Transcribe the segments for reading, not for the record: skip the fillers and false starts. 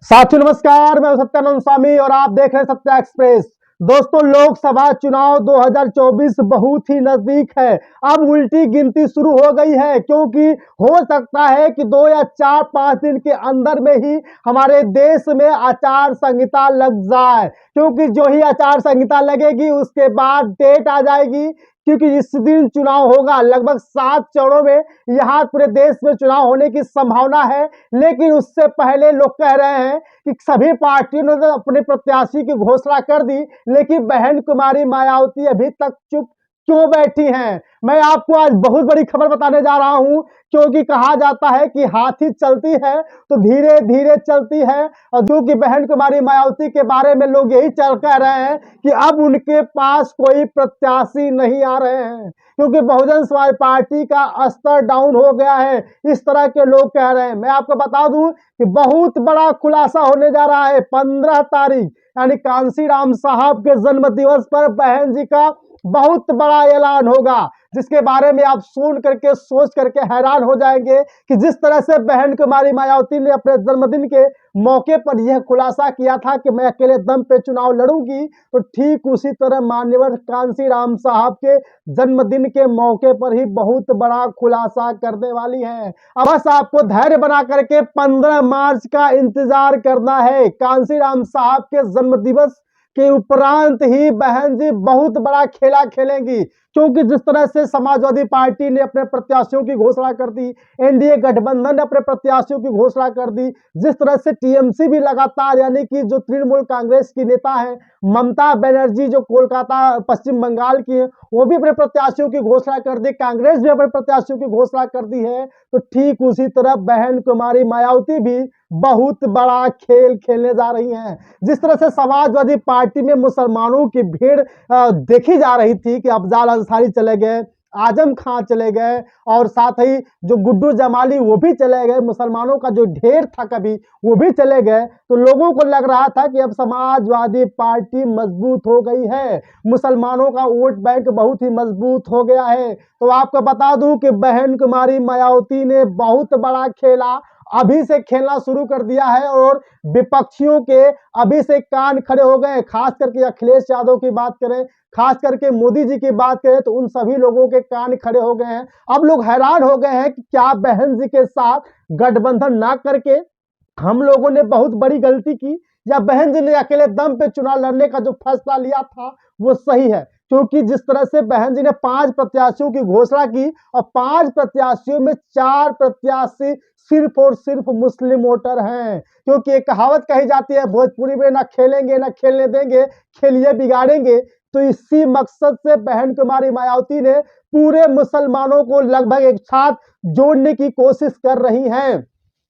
साथियों नमस्कार, मैं सत्यानंद स्वामी और आप देख रहे हैं सत्या एक्सप्रेस। दोस्तों, लोकसभा चुनाव 2024 बहुत ही नजदीक है। अब उल्टी गिनती शुरू हो गई है, क्योंकि हो सकता है कि 2 या 4-5 दिन के अंदर में ही हमारे देश में आचार संहिता लग जाए। क्योंकि जो ही आचार संहिता लगेगी उसके बाद डेट आ जाएगी, क्योंकि इस दिन चुनाव होगा। लगभग 7 चरणों में यहाँ पूरे देश में चुनाव होने की संभावना है। लेकिन उससे पहले लोग कह रहे हैं कि सभी पार्टियों ने तो अपने प्रत्याशी की घोषणा कर दी, लेकिन बहन कुमारी मायावती अभी तक चुप क्यों बैठी हैं। मैं आपको आज बहुत बड़ी खबर बताने जा रहा हूं, क्योंकि कहा जाता है कि हाथी चलती है तो धीरे धीरे चलती है। और जो कि बहन कुमारी मायावती के बारे में लोग यही चल कह रहे हैं कि अब उनके पास कोई प्रत्याशी नहीं आ रहे हैं, क्योंकि बहुजन समाज पार्टी का स्तर डाउन हो गया है। इस तरह के लोग कह रहे हैं। मैं आपको बता दूं कि बहुत बड़ा खुलासा होने जा रहा है। 15 तारीख यानी कांशीराम साहब के जन्म दिवस पर बहन जी का बहुत बड़ा ऐलान होगा, जिसके बारे में आप सुन करके सोच करके हैरान हो जाएंगे कि जिस तरह से बहन कुमारी मायावती ने अपने जन्मदिन के मौके पर यह खुलासा किया था कि मैं अकेले दम पे चुनाव लड़ूंगी, तो ठीक उसी तरह माननीय कांशीराम साहब के जन्मदिन के मौके पर ही बहुत बड़ा खुलासा करने वाली है। अब बस आपको धैर्य बना करके 15 मार्च का इंतजार करना है। कांशीराम साहब के जन्म दिवस के उपरांत ही बहन जी बहुत बड़ा खेला खेलेंगी, क्योंकि जिस तरह से समाजवादी पार्टी ने अपने प्रत्याशियों की घोषणा कर दी, एनडीए गठबंधन ने अपने प्रत्याशियों की घोषणा कर दी, जिस तरह से टीएमसी भी लगातार यानी कि जो तृणमूल कांग्रेस की नेता है ममता बनर्जी जो कोलकाता पश्चिम बंगाल की है, वो भी अपने प्रत्याशियों की घोषणा कर दी, कांग्रेस भी अपने प्रत्याशियों की घोषणा कर दी है। तो ठीक उसी तरह बहन कुमारी मायावती भी बहुत बड़ा खेल खेलने जा रही हैं। जिस तरह से समाजवादी पार्टी में मुसलमानों की भीड़ देखी जा रही थी कि अफजाल अंसारी चले गए, आजम खां चले गए और साथ ही जो गुड्डू जमाली वो भी चले गए, मुसलमानों का जो ढेर था कभी वो भी चले गए, तो लोगों को लग रहा था कि अब समाजवादी पार्टी मजबूत हो गई है, मुसलमानों का वोट बैंक बहुत ही मजबूत हो गया है। तो आपको बता दूं कि बहन कुमारी मायावती ने बहुत बड़ा खेला अभी से खेलना शुरू कर दिया है, और विपक्षियों के अभी से कान खड़े हो गए। खास करके अखिलेश यादव की बात करें, खास करके मोदी जी की बात करें, तो उन सभी लोगों के कान खड़े हो गए हैं। अब लोग हैरान हो गए हैं कि क्या बहन जी के साथ गठबंधन ना करके हम लोगों ने बहुत बड़ी गलती की, या बहन जी ने अकेले दम पे चुनाव लड़ने का जो फैसला लिया था वो सही है। क्योंकि जिस तरह से बहन जी ने 5 प्रत्याशियों की घोषणा की और 5 प्रत्याशियों में 4 प्रत्याशी सिर्फ और सिर्फ मुस्लिम वोटर हैं। क्योंकि एक कहावत कही जाती है, भोजपुरी में ना खेलेंगे ना खेलने देंगे, खेलिए बिगाड़ेंगे। तो इसी मकसद से बहन कुमारी मायावती ने पूरे मुसलमानों को लगभग एक साथ जोड़ने की कोशिश कर रही हैं।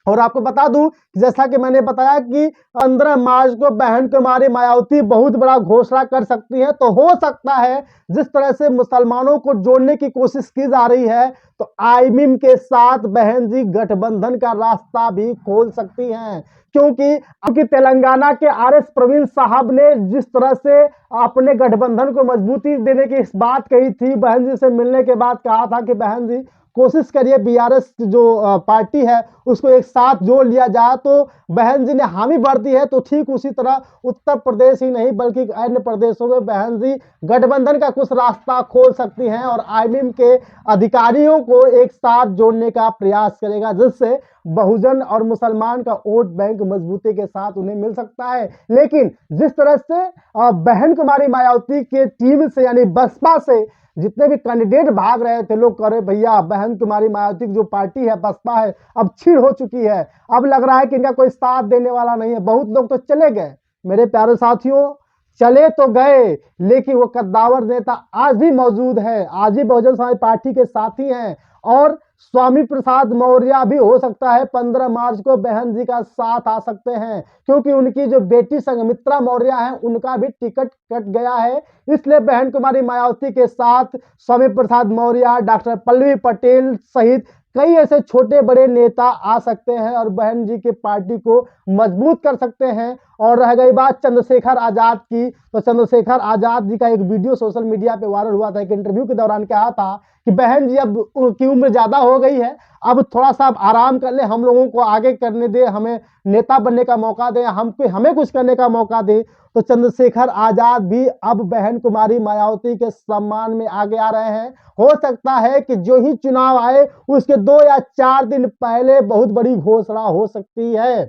और आपको बता दूं, जैसा कि मैंने बताया कि 15 मार्च को बहन कुमारी मायावती बहुत बड़ा घोषणा कर सकती है। तो हो सकता है जिस तरह से मुसलमानों को जोड़ने की कोशिश की जा रही है, तो आईएमएम के साथ बहन जी गठबंधन का रास्ता भी खोल सकती हैं। क्योंकि तेलंगाना के आरएस प्रवीण साहब ने जिस तरह से अपने गठबंधन को मजबूती देने की इस बात कही थी, बहन जी से मिलने के बाद कहा था कि बहन जी कोशिश करिए बीआरएस जो पार्टी है उसको एक साथ जोड़ लिया जाए, तो बहन जी ने हामी भर दी है। तो ठीक उसी तरह उत्तर प्रदेश ही नहीं बल्कि अन्य प्रदेशों में बहन जी गठबंधन का कुछ रास्ता खोल सकती हैं और आईएमएम के अधिकारियों को एक साथ जोड़ने का प्रयास करेगा, जिससे बहुजन और मुसलमान का वोट बैंक मजबूती के साथ उन्हें मिल सकता है। लेकिन जिस तरह से बहन कुमारी मायावती के टीम से यानी बसपा से जितने भी कैंडिडेट भाग रहे थे, लोग कह रहे भैया बहन कुमारी मायावती की जो पार्टी है बसपा है अब छीड़ हो चुकी है, अब लग रहा है कि इनका कोई साथ देने वाला नहीं है। बहुत लोग तो चले गए मेरे प्यारे साथियों, चले तो गए, लेकिन वो कद्दावर नेता आज भी मौजूद है, आज भी बहुजन समाज पार्टी के साथी हैं। और स्वामी प्रसाद मौर्य भी हो सकता है 15 मार्च को बहन जी का साथ आ सकते हैं, क्योंकि उनकी जो बेटी संघमित्रा मौर्य है उनका भी टिकट कट गया है। इसलिए बहन कुमारी मायावती के साथ स्वामी प्रसाद मौर्य, डॉक्टर पल्लवी पटेल सहित कई ऐसे छोटे बड़े नेता आ सकते हैं और बहन जी की पार्टी को मजबूत कर सकते हैं। और रह गई बात चंद्रशेखर आजाद की, तो चंद्रशेखर आजाद जी का एक वीडियो सोशल मीडिया पे वायरल हुआ था। एक इंटरव्यू के दौरान कहा था कि बहन जी अब की उम्र ज्यादा हो गई है, अब थोड़ा सा आप आराम कर ले, हम लोगों को आगे करने दे, हमें नेता बनने का मौका दे, हमें कुछ करने का मौका दे। तो चंद्रशेखर आजाद भी अब बहन कुमारी मायावती के सम्मान में आगे आ रहे हैं। हो सकता है कि जो ही चुनाव आए उसके 2 या 4 दिन पहले बहुत बड़ी घोषणा हो सकती है,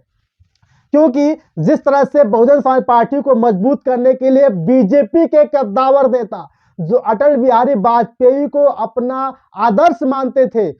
क्योंकि जिस तरह से बहुजन समाज पार्टी को मजबूत करने के लिए बीजेपी के कद्दावर नेता जो अटल बिहारी वाजपेयी को अपना आदर्श मानते थे,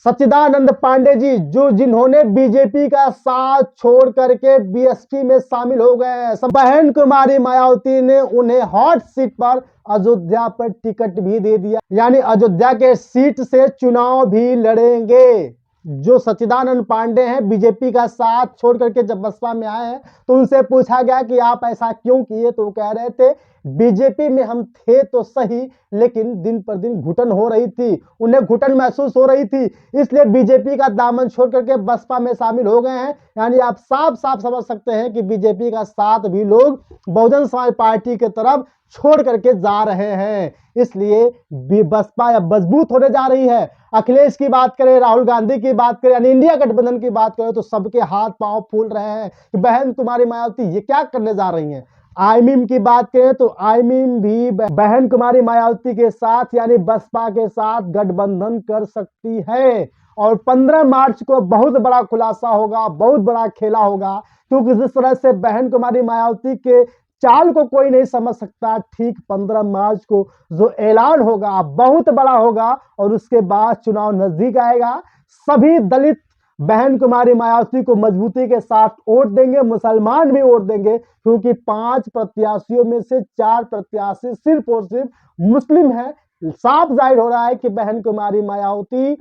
सच्चिदानंद पांडे जी, जो जिन्होंने बीजेपी का साथ छोड़ करके बीएसपी में शामिल हो गए हैं, बहन कुमारी मायावती ने उन्हें हॉट सीट पर अयोध्या पर टिकट भी दे दिया, यानी अयोध्या के सीट से चुनाव भी लड़ेंगे। जो सच्चिदानंद पांडे हैं, बीजेपी का साथ छोड़ करके जब बसपा में आए हैं तो उनसे पूछा गया कि आप ऐसा क्यों किए, तो वो कह रहे थे बीजेपी में हम थे तो सही, लेकिन दिन पर दिन घुटन हो रही थी, उन्हें घुटन महसूस हो रही थी, इसलिए बीजेपी का दामन छोड़ करके बसपा में शामिल हो गए हैं। यानी आप साफ साफ समझ सकते हैं कि बीजेपी का साथ भी लोग बहुजन समाज पार्टी की तरफ छोड़ करके जा रहे हैं, इसलिए बसपा अब मजबूत होने जा रही है। अखिलेश की बात करें, राहुल गांधी की बात करें, यानी इंडिया गठबंधन की बात करें, तो सबके हाथ पांव फूल रहे हैं कि बहन कुमारी मायावती ये क्या करने जा रही हैं। आईमीम की बात करें तो आईमीम भी बहन कुमारी मायावती के साथ यानी बसपा के साथ गठबंधन कर सकती है, और 15 मार्च को बहुत बड़ा खुलासा होगा, बहुत बड़ा खेला होगा, क्योंकि जिस तरह से बहन कुमारी मायावती के चाल को कोई नहीं समझ सकता, ठीक 15 मार्च को जो ऐलान होगा बहुत बड़ा होगा, और उसके बाद चुनाव नजदीक आएगा। सभी दलित बहन कुमारी मायावती को मजबूती के साथ वोट देंगे, मुसलमान भी वोट देंगे, क्योंकि 5 प्रत्याशियों में से 4 प्रत्याशी सिर्फ और सिर्फ मुस्लिम हैं। साफ जाहिर हो रहा है कि बहन कुमारी मायावती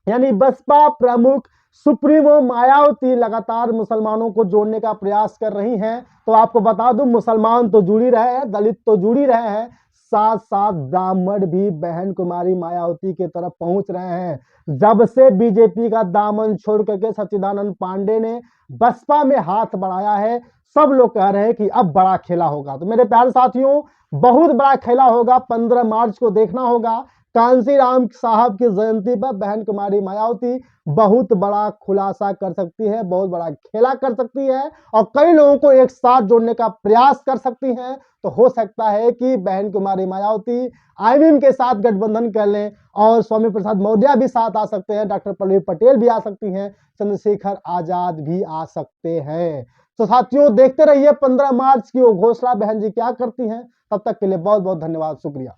यानी बसपा प्रमुख सुप्रीमो मायावती लगातार मुसलमानों को जोड़ने का प्रयास कर रही हैं। तो आपको बता दूं, मुसलमान तो जुड़ ही रहे हैं, दलित तो जुड़ ही रहे हैं, साथ साथ ब्राह्मण भी बहन कुमारी मायावती की तरफ पहुंच रहे हैं। जब से बीजेपी का दामन छोड़ करके सच्चिदानंद पांडे ने बसपा में हाथ बढ़ाया है, सब लोग कह रहे हैं कि अब बड़ा खेला होगा। तो मेरे प्यारे साथियों, बहुत बड़ा खेला होगा, 15 मार्च को देखना होगा। कांसी राम साहब की जयंती पर बहन कुमारी मायावती बहुत बड़ा खुलासा कर सकती है, बहुत बड़ा खेला कर सकती है, और कई लोगों को एक साथ जोड़ने का प्रयास कर सकती हैं। तो हो सकता है कि बहन कुमारी मायावती आईएमएम के साथ गठबंधन कर लें, और स्वामी प्रसाद मौर्य भी साथ आ सकते हैं, डॉक्टर पल्लवी पटेल भी आ सकती हैं, चंद्रशेखर आजाद भी आ सकते हैं। तो साथियों, देखते रहिए 15 मार्च की वो घोषणा बहन जी क्या करती हैं। तब तक के लिए बहुत बहुत धन्यवाद, शुक्रिया।